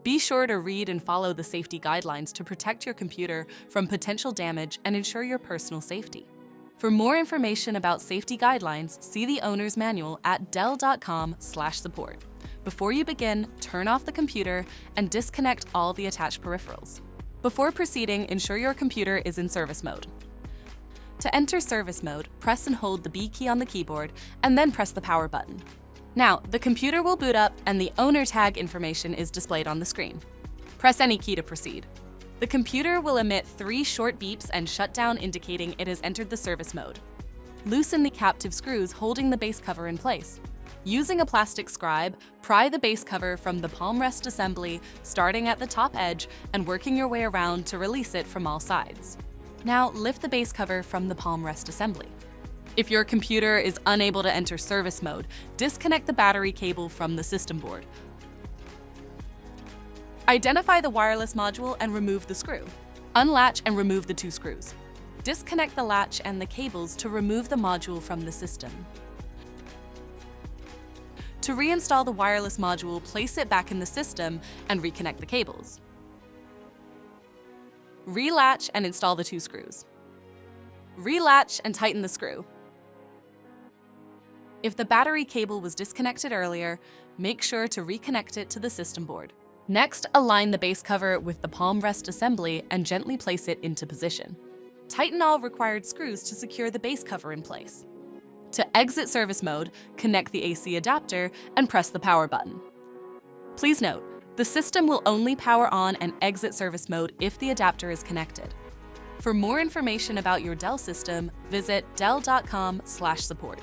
Be sure to read and follow the safety guidelines to protect your computer from potential damage and ensure your personal safety. For more information about safety guidelines, see the owner's manual at dell.com/support. Before you begin, turn off the computer and disconnect all the attached peripherals. Before proceeding, ensure your computer is in service mode. To enter service mode, press and hold the B key on the keyboard and then press the power button. Now, the computer will boot up and the owner tag information is displayed on the screen. Press any key to proceed. The computer will emit 3 short beeps and shut down, indicating it has entered the service mode. Loosen the captive screws holding the base cover in place. Using a plastic scribe, pry the base cover from the palm rest assembly, starting at the top edge and working your way around to release it from all sides. Now, lift the base cover from the palm rest assembly. If your computer is unable to enter service mode, disconnect the battery cable from the system board. Identify the wireless module and remove the screw. Unlatch and remove the 2 screws. Disconnect the latch and the cables to remove the module from the system. To reinstall the wireless module, place it back in the system and reconnect the cables. Relatch and install the 2 screws. Relatch and tighten the screw. If the battery cable was disconnected earlier, make sure to reconnect it to the system board. Next, align the base cover with the palm rest assembly and gently place it into position. Tighten all required screws to secure the base cover in place. To exit service mode, connect the AC adapter and press the power button. Please note, the system will only power on and exit service mode if the adapter is connected. For more information about your Dell system, visit dell.com/support.